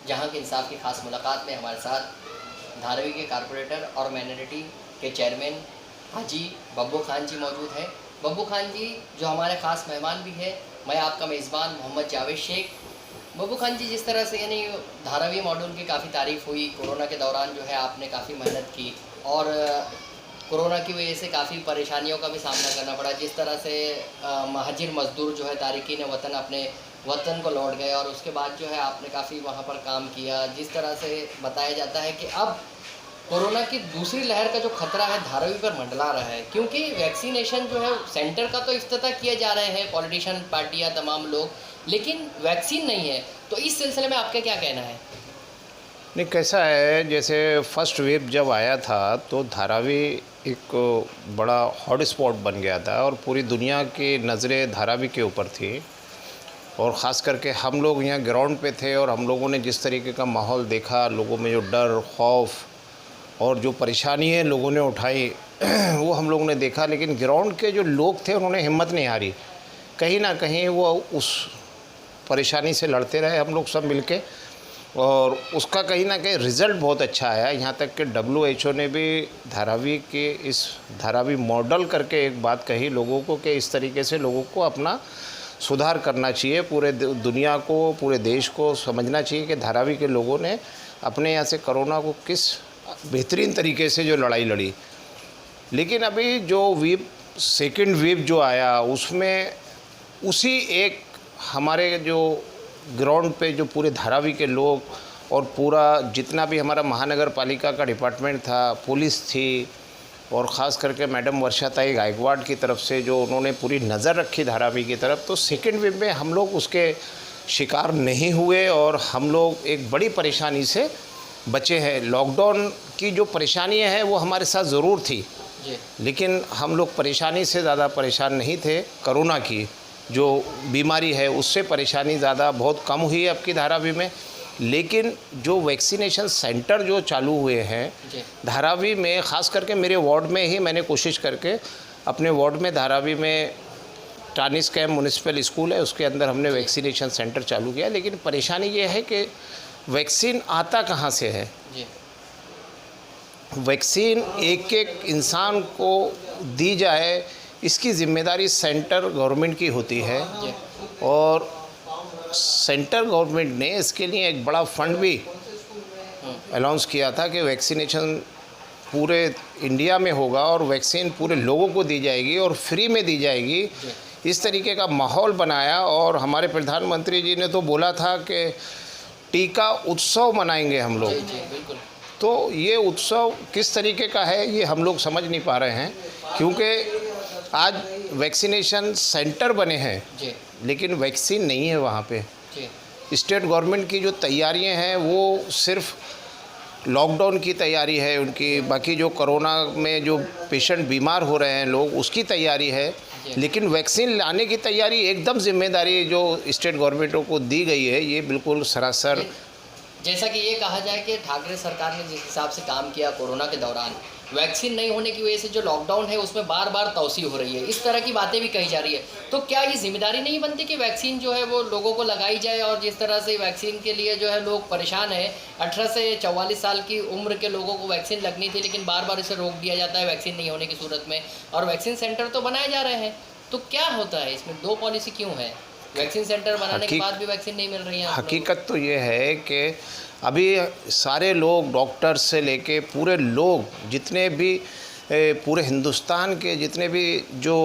जहां के इंसाफ की खास मुलाकात में हमारे साथ धारावी के कारपोरेटर और माइनॉरिटी के चेयरमैन हाजी बब्बू खान जी मौजूद हैं। बब्बू खान जी जो हमारे ख़ास मेहमान भी हैं, मैं आपका मेज़बान मोहम्मद जावेद शेख। बब्बू खान जी, जिस तरह से यानी धारावी मॉड्यूल की काफ़ी तारीफ़ हुई, कोरोना के दौरान जो है आपने काफ़ी मेहनत की और कोरोना की वजह से काफ़ी परेशानियों का भी सामना करना पड़ा। जिस तरह से महाजिर मज़दूर जो है तारिकीन वतन अपने वतन को लौट गए और उसके बाद जो है आपने काफ़ी वहाँ पर काम किया। जिस तरह से बताया जाता है कि अब कोरोना की दूसरी लहर का जो खतरा है धारावी पर मंडरा रहा है, क्योंकि वैक्सीनेशन जो है सेंटर का तो इफ्तिताह किए जा रहे हैं पॉलिटिशियन पार्टियां तमाम लोग, लेकिन वैक्सीन नहीं है। तो इस सिलसिले में आपका क्या कहना है? नहीं, कैसा है, जैसे फर्स्ट वेव जब आया था तो धारावी एक बड़ा हॉट स्पॉट बन गया था और पूरी दुनिया की नज़रें धारावी के ऊपर थी। और ख़ास करके हम लोग यहाँ ग्राउंड पे थे और हम लोगों ने जिस तरीके का माहौल देखा, लोगों में जो डर, खौफ और जो परेशानियाँ लोगों ने उठाई वो हम लोगों ने देखा। लेकिन ग्राउंड के जो लोग थे उन्होंने हिम्मत नहीं हारी, कहीं ना कहीं वो उस परेशानी से लड़ते रहे, हम लोग सब मिलके। और उसका कहीं ना कहीं रिज़ल्ट बहुत अच्छा आया। यहाँ तक कि WHO ने भी धारावी के इस धारावी मॉडल करके एक बात कही लोगों को कि इस तरीके से लोगों को अपना सुधार करना चाहिए। पूरे दुनिया को, पूरे देश को समझना चाहिए कि धारावी के लोगों ने अपने यहाँ से कोरोना को किस बेहतरीन तरीके से जो लड़ाई लड़ी। लेकिन अभी जो सेकंड वेव जो आया उसमें उसी एक हमारे जो ग्राउंड पे जो पूरे धारावी के लोग और पूरा जितना भी हमारा महानगर पालिका का डिपार्टमेंट था, पुलिस थी और ख़ास करके मैडम वर्षाताई गायकवाड़ की तरफ से जो उन्होंने पूरी नज़र रखी धारावी की तरफ, तो सेकंड वेव में हम लोग उसके शिकार नहीं हुए और हम लोग एक बड़ी परेशानी से बचे हैं। लॉकडाउन की जो परेशानियाँ हैं वो हमारे साथ ज़रूर थी, लेकिन हम लोग परेशानी से ज़्यादा परेशान नहीं थे। कोरोना की जो बीमारी है उससे परेशानी ज़्यादा बहुत कम हुई है अब की धारावी में। लेकिन जो वैक्सीनेशन सेंटर जो चालू हुए हैं धारावी में, ख़ास करके मेरे वार्ड में ही मैंने कोशिश करके अपने वार्ड में धारावी में टानिस कैम्प म्यूनिसिपल स्कूल है, उसके अंदर हमने वैक्सीनेशन सेंटर चालू किया। लेकिन परेशानी ये है कि वैक्सीन आता कहाँ से है? वैक्सीन एक एक इंसान को दी जाए, इसकी ज़िम्मेदारी सेंटर गवर्नमेंट की होती है। और सेंटर गवर्नमेंट ने इसके लिए एक बड़ा फंड भी अनाउंस किया था कि वैक्सीनेशन पूरे इंडिया में होगा और वैक्सीन पूरे लोगों को दी जाएगी और फ्री में दी जाएगी। इस तरीके का माहौल बनाया और हमारे प्रधानमंत्री जी ने तो बोला था कि टीका उत्सव मनाएंगे हम लोग। बिल्कुल। तो ये उत्सव किस तरीके का है ये हम लोग समझ नहीं पा रहे हैं, क्योंकि आज वैक्सीनेशन सेंटर बने हैं लेकिन वैक्सीन नहीं है वहाँ पे। स्टेट गवर्नमेंट की जो तैयारियां हैं वो सिर्फ लॉकडाउन की तैयारी है उनकी, बाकी जो कोरोना में जो पेशेंट बीमार हो रहे हैं लोग उसकी तैयारी है, लेकिन वैक्सीन लाने की तैयारी एकदम जिम्मेदारी जो स्टेट गवर्नमेंटों को दी गई है ये बिल्कुल सरासर। जैसा कि ये कहा जाए कि ठाकरे सरकार ने जिस हिसाब से काम किया कोरोना के दौरान, वैक्सीन नहीं होने की वजह से जो लॉकडाउन है उसमें बार बार तोसी हो रही है, इस तरह की बातें भी कही जा रही है। तो क्या ये जिम्मेदारी नहीं बनती कि वैक्सीन जो है वो लोगों को लगाई जाए? और जिस तरह से वैक्सीन के लिए जो है लोग परेशान हैं, 18 से 44 साल की उम्र के लोगों को वैक्सीन लगनी थी लेकिन बार बार इसे रोक दिया जाता है वैक्सीन नहीं होने की सूरत में, और वैक्सीन सेंटर तो बनाए जा रहे हैं। तो क्या होता है इसमें, दो पॉलिसी क्यों है? वैक्सीन सेंटर बनाने के बाद भी वैक्सीन नहीं मिल रही है। हकीकत तो ये है कि अभी सारे लोग, डॉक्टर से लेके पूरे लोग जितने भी पूरे हिंदुस्तान के जितने भी जो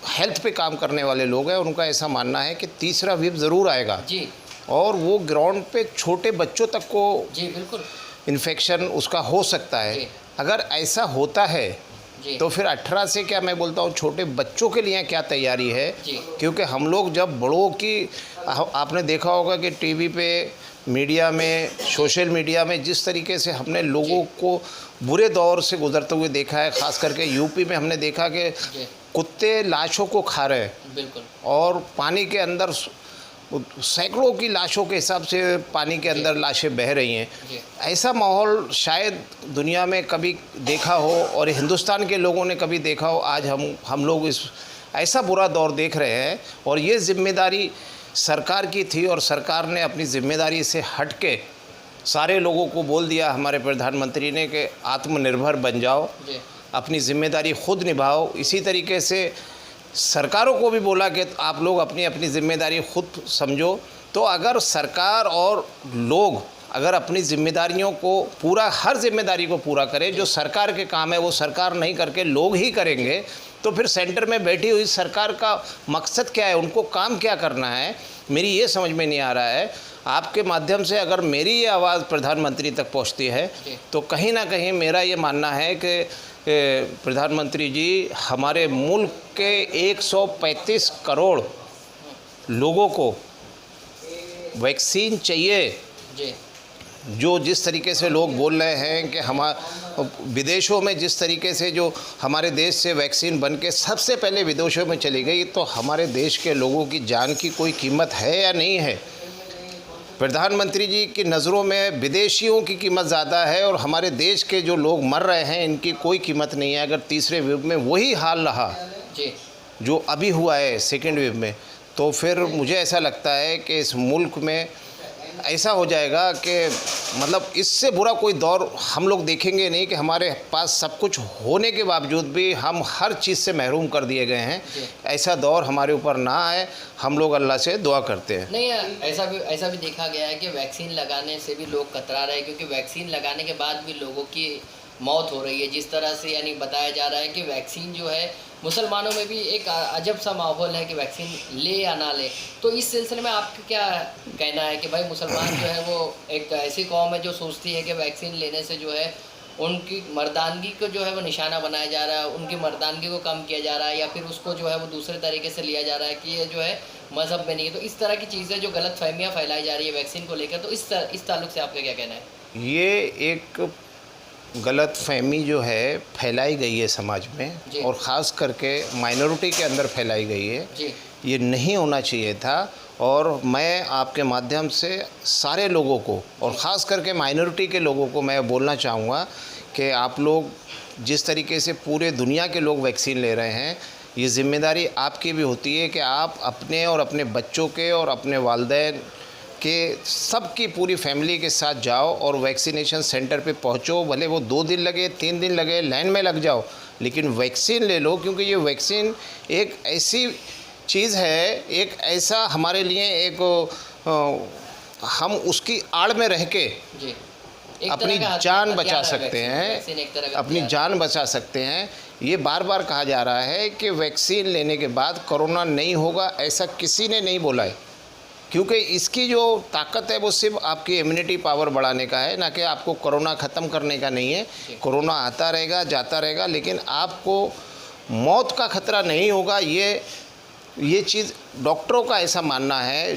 हेल्थ पे काम करने वाले लोग हैं उनका ऐसा मानना है कि तीसरा वेव ज़रूर आएगा जी। और वो ग्राउंड पे छोटे बच्चों तक को जी बिल्कुल इन्फेक्शन उसका हो सकता है। अगर ऐसा होता है तो फिर 18 से क्या मैं बोलता हूँ छोटे बच्चों के लिए क्या तैयारी है? क्योंकि हम लोग जब बड़ों की, आपने देखा होगा कि टीवी पे, मीडिया में, सोशल मीडिया में जिस तरीके से हमने लोगों को बुरे दौर से गुजरते हुए देखा है, ख़ास करके यूपी में हमने देखा कि कुत्ते लाशों को खा रहे हैं। बिल्कुल। और पानी के अंदर सैकड़ों की लाशों के हिसाब से पानी के अंदर लाशें बह रही हैं। ऐसा माहौल शायद दुनिया में कभी देखा हो और हिंदुस्तान के लोगों ने कभी देखा हो। आज हम लोग इस ऐसा बुरा दौर देख रहे हैं और ये जिम्मेदारी सरकार की थी और सरकार ने अपनी जिम्मेदारी से हट के सारे लोगों को बोल दिया हमारे प्रधानमंत्री ने कि आत्मनिर्भर बन जाओ, जी अपनी जिम्मेदारी खुद निभाओ। इसी तरीके से सरकारों को भी बोला कि आप लोग अपनी अपनी जिम्मेदारी खुद समझो। तो अगर सरकार और लोग अगर अपनी जिम्मेदारियों को हर जिम्मेदारी को पूरा करें, जो सरकार के काम है वो सरकार नहीं करके लोग ही करेंगे, तो फिर सेंटर में बैठी हुई सरकार का मकसद क्या है, उनको काम क्या करना है, मेरी ये समझ में नहीं आ रहा है। आपके माध्यम से अगर मेरी ये आवाज़ प्रधानमंत्री तक पहुंचती है तो कहीं ना कहीं मेरा ये मानना है कि प्रधानमंत्री जी, हमारे मुल्क के 135 करोड़ लोगों को वैक्सीन चाहिए। जी जो जिस तरीके से लोग बोल रहे हैं कि विदेशों में जिस तरीके से जो हमारे देश से वैक्सीन बन के सबसे पहले विदेशों में चली गई, तो हमारे देश के लोगों की जान की कोई कीमत है या नहीं है? प्रधानमंत्री जी की नज़रों में विदेशियों की कीमत ज़्यादा है और हमारे देश के जो लोग मर रहे हैं इनकी कोई कीमत नहीं है। अगर तीसरे वेव में वही हाल रहा जी जो अभी हुआ है सेकेंड वेव में, तो फिर मुझे ऐसा लगता है कि इस मुल्क में ऐसा हो जाएगा कि मतलब इससे बुरा कोई दौर हम लोग देखेंगे नहीं, कि हमारे पास सब कुछ होने के बावजूद भी हम हर चीज़ से महरूम कर दिए गए हैं। ऐसा दौर हमारे ऊपर ना आए, हम लोग अल्लाह से दुआ करते हैं। नहीं, ऐसा भी देखा गया है कि वैक्सीन लगाने से भी लोग कतरा रहे हैं, क्योंकि वैक्सीन लगाने के बाद भी लोगों की मौत हो रही है। जिस तरह से यानी बताया जा रहा है कि वैक्सीन जो है, मुसलमानों में भी एक अजब सा माहौल है कि वैक्सीन ले या ना ले। तो इस सिलसिले में आपका क्या कहना है कि भाई मुसलमान जो है वो एक ऐसी कौम है जो सोचती है कि वैक्सीन लेने से जो है उनकी मर्दानगी को जो है वो निशाना बनाया जा रहा है, उनकी मर्दानगी को कम किया जा रहा है, या फिर उसको जो है वो दूसरे तरीके से लिया जा रहा है कि ये जो है मज़हब में नहीं है। तो इस तरह की चीज़ें जो गलत फहमियाँ फैलाई जा रही है वैक्सीन को लेकर, तो इस ताल्लुक से आपका क्या कहना है? ये एक गलत फहमी जो है फैलाई गई है समाज में, और ख़ास करके माइनॉरिटी के अंदर फैलाई गई है। ये नहीं होना चाहिए था। और मैं आपके माध्यम से सारे लोगों को और ख़ास करके माइनॉरिटी के लोगों को मैं बोलना चाहूँगा कि आप लोग जिस तरीके से पूरे दुनिया के लोग वैक्सीन ले रहे हैं, ये ज़िम्मेदारी आपकी भी होती है कि आप अपने और अपने बच्चों के और अपने वालिदैन कि सबकी पूरी फैमिली के साथ जाओ और वैक्सीनेशन सेंटर पे पहुंचो। भले वो 2 दिन लगे, 3 दिन लगे, लाइन में लग जाओ, लेकिन वैक्सीन ले लो। क्योंकि ये वैक्सीन एक ऐसी चीज़ है, एक ऐसा हमारे लिए एक हम उसकी आड़ में रह के अपनी जान बचा सकते हैं, अपनी जान बचा सकते हैं। ये बार बार कहा जा रहा है कि वैक्सीन लेने के बाद कोरोना नहीं होगा, ऐसा किसी ने नहीं बोला है। क्योंकि इसकी जो ताकत है वो सिर्फ आपकी इम्यूनिटी पावर बढ़ाने का है, ना कि आपको कोरोना ख़त्म करने का नहीं है। कोरोना आता रहेगा, जाता रहेगा, लेकिन आपको मौत का खतरा नहीं होगा। ये चीज़ डॉक्टरों का ऐसा मानना है।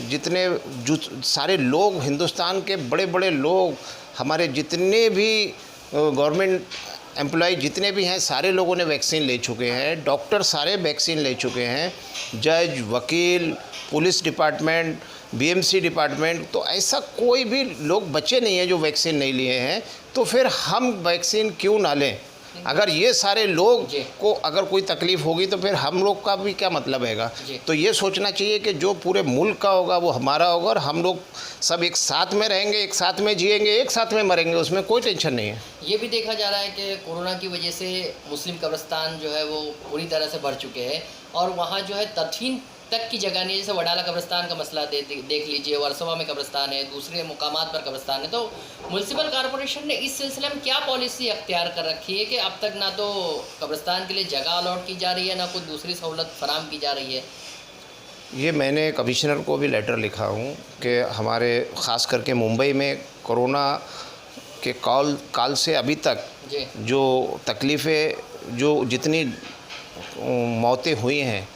जो सारे लोग हिंदुस्तान के बड़े बड़े लोग, हमारे जितने भी गवर्नमेंट एम्प्लॉय जितने भी हैं, सारे लोगों ने वैक्सीन ले चुके हैं। डॉक्टर सारे वैक्सीन ले चुके हैं, जज, वकील, पुलिस डिपार्टमेंट, बीएमसी डिपार्टमेंट। तो ऐसा कोई भी लोग बचे नहीं हैं जो वैक्सीन नहीं लिए हैं। तो फिर हम वैक्सीन क्यों ना लें? अगर ये सारे लोग को अगर कोई तकलीफ़ होगी तो फिर हम लोग का भी क्या मतलब हैगा? तो ये सोचना चाहिए कि जो पूरे मुल्क का होगा वो हमारा होगा, और हम लोग सब एक साथ में रहेंगे, एक साथ में जिएंगे, एक साथ में मरेंगे, उसमें कोई टेंशन नहीं है। ये भी देखा जा रहा है कि कोरोना की वजह से मुस्लिम कब्रिस्तान जो है वो पूरी तरह से भर चुके हैं, और वहाँ जो है तदफीन तक की जगह नहीं है। जैसे वडाला कब्रिस्तान का मसला देख लीजिए, वर्सोवा में कब्रिस्तान है, दूसरे मुकामात पर कब्रिस्तान है। तो म्यूनसिपल कॉरपोरेशन ने इस सिलसिले में क्या पॉलिसी अख्तियार कर रखी है कि अब तक ना तो कब्रिस्तान के लिए जगह अलॉट की जा रही है, ना कोई दूसरी सहूलत फराम की जा रही है? ये मैंने कमिश्नर को भी लेटर लिखा हूँ कि हमारे ख़ास करके मुंबई में कोरोना के काल से अभी तक जो तकलीफ़ें, जो जितनी मौतें हुई हैं,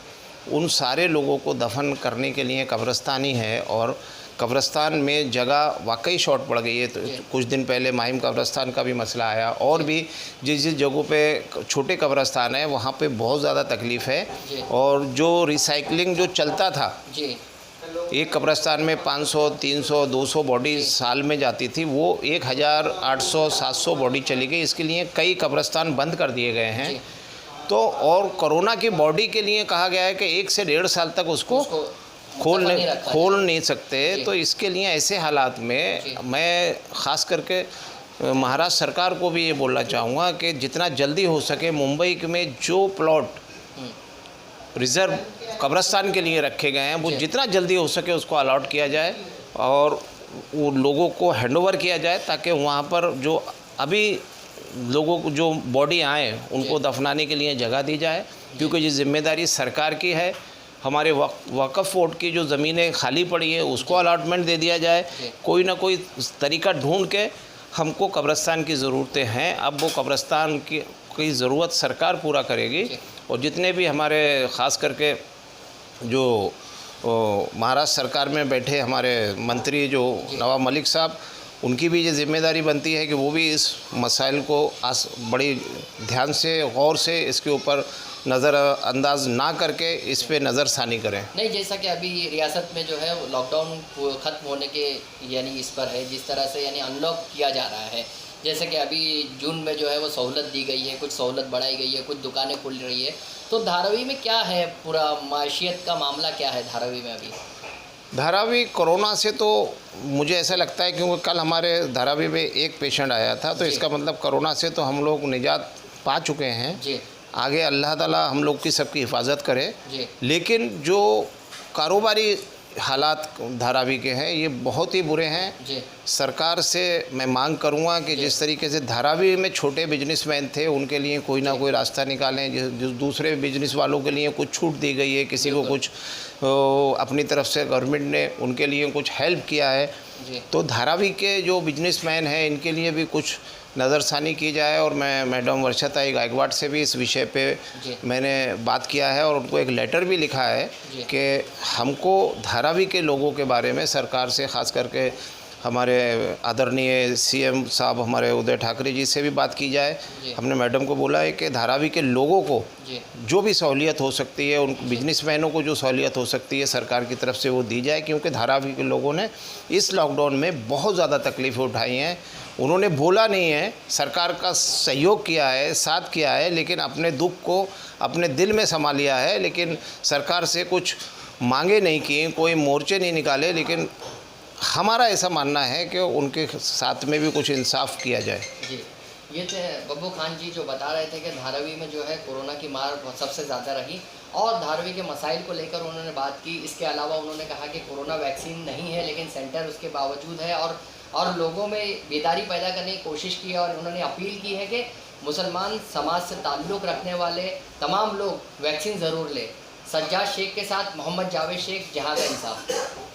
उन सारे लोगों को दफन करने के लिए कब्रिस्तान ही है। और कब्रिस्तान में जगह वाकई शॉर्ट पड़ गई है। तो कुछ दिन पहले माहिम कब्रिस्तान का भी मसला आया, और भी जिस जगहों पे छोटे कब्रिस्तान है वहाँ पे बहुत ज़्यादा तकलीफ़ है। और जो रिसाइकलिंग जो चलता था, एक कब्रिस्तान में 500, 300, 200 बॉडी साल में जाती थी, वो 1800, 700 बॉडी चली गई। इसके लिए कई कब्रिस्तान बंद कर दिए गए हैं। तो और कोरोना की बॉडी के लिए कहा गया है कि 1 से 1.5 साल तक उसको खोल नहीं सकते। जी। तो इसके लिए ऐसे हालात में जी। मैं ख़ास करके महाराष्ट्र सरकार को भी ये बोलना चाहूँगा कि जितना जल्दी हो सके मुंबई में जो प्लॉट हम्म, रिज़र्व कब्रिस्तान के लिए रखे गए हैं वो जी। जितना जल्दी हो सके उसको अलॉट किया जाए और वो लोगों को हैंडओवर किया जाए, ताकि वहाँ पर जो अभी लोगों को जो बॉडी आए उनको दफनाने के लिए जगह दी जाए, क्योंकि ये जिम्मेदारी सरकार की है। हमारे वक्फ बोर्ड की जो ज़मीनें खाली पड़ी है उसको अलॉटमेंट दे दिया जाए। कोई ना कोई तरीका ढूंढ के हमको कब्रिस्तान की ज़रूरतें हैं। अब वो कब्रिस्तान की ज़रूरत सरकार पूरा करेगी और जितने भी हमारे ख़ास करके जो महाराष्ट्र सरकार में बैठे हमारे मंत्री जो नवाब मलिक साहब, उनकी भी ये जिम्मेदारी बनती है कि वो भी इस मसाइल को बड़ी ध्यान से गौर से इसके ऊपर नज़रअंदाज ना करके इस पे नज़रसानी करें। नहीं, जैसा कि अभी रियासत में जो है लॉकडाउन ख़त्म होने के यानी इस पर है, जिस तरह से यानी अनलॉक किया जा रहा है, जैसे कि अभी जून में जो है वो सहूलत दी गई है, कुछ सहूलत बढ़ाई गई है, कुछ दुकानें खुल रही है, तो धारावी में क्या है, पूरा माशियत का मामला क्या है धारावी में अभी? धारावी कोरोना से तो मुझे ऐसा लगता है, क्योंकि कल हमारे धारावी में एक पेशेंट आया था, तो इसका मतलब कोरोना से तो हम लोग निजात पा चुके हैं। जी। आगे अल्लाह ताला हम लोग की सबकी हिफाजत करे। जी। लेकिन जो कारोबारी हालात धारावी के हैं ये बहुत ही बुरे हैं। जी। सरकार से मैं मांग करूंगा कि जिस तरीके से धारावी में छोटे बिजनेसमैन थे उनके लिए कोई ना कोई रास्ता निकालें, जो दूसरे बिजनेस वालों के लिए कुछ छूट दी गई है, किसी को कुछ अपनी तरफ से गवर्नमेंट ने उनके लिए कुछ हेल्प किया है, तो धारावी के जो बिजनेसमैन हैं इनके लिए भी कुछ नज़रसानी की जाए। और मैं मैडम वर्षाताई गायकवाड़ से भी इस विषय पे मैंने बात किया है और उनको एक लेटर भी लिखा है कि हमको धारावी के लोगों के बारे में सरकार से, ख़ास करके हमारे आदरणीय सीएम साहब हमारे उदय ठाकरे जी से भी बात की जाए। हमने मैडम को बोला है कि धारावी के लोगों को जो भी सहूलियत हो सकती है, उन बिजनेसमैनों को जो सहूलियत हो सकती है सरकार की तरफ से वो दी जाए, क्योंकि धारावी के लोगों ने इस लॉकडाउन में बहुत ज़्यादा तकलीफ़ें उठाई हैं। उन्होंने बोला नहीं है, सरकार का सहयोग किया है, साथ किया है, लेकिन अपने दुख को अपने दिल में समा लिया है, लेकिन सरकार से कुछ मांगे नहीं किए, कोई मोर्चे नहीं निकाले। लेकिन हमारा ऐसा मानना है कि उनके साथ में भी कुछ इंसाफ किया जाए। जी, ये थे बब्बू खान जी जो बता रहे थे कि धारावी में जो है कोरोना की मार सबसे ज़्यादा रही और धारावी के मसाइल को लेकर उन्होंने बात की। इसके अलावा उन्होंने कहा कि कोरोना वैक्सीन नहीं है लेकिन सेंटर उसके बावजूद है और लोगों में बेदारी पैदा करने की कोशिश की है और उन्होंने अपील की है कि मुसलमान समाज से ताल्लुक़ रखने वाले तमाम लोग वैक्सीन ज़रूर लें। सज्जाद शेख के साथ मोहम्मद जावेद शेख, जहां का इंसाफ।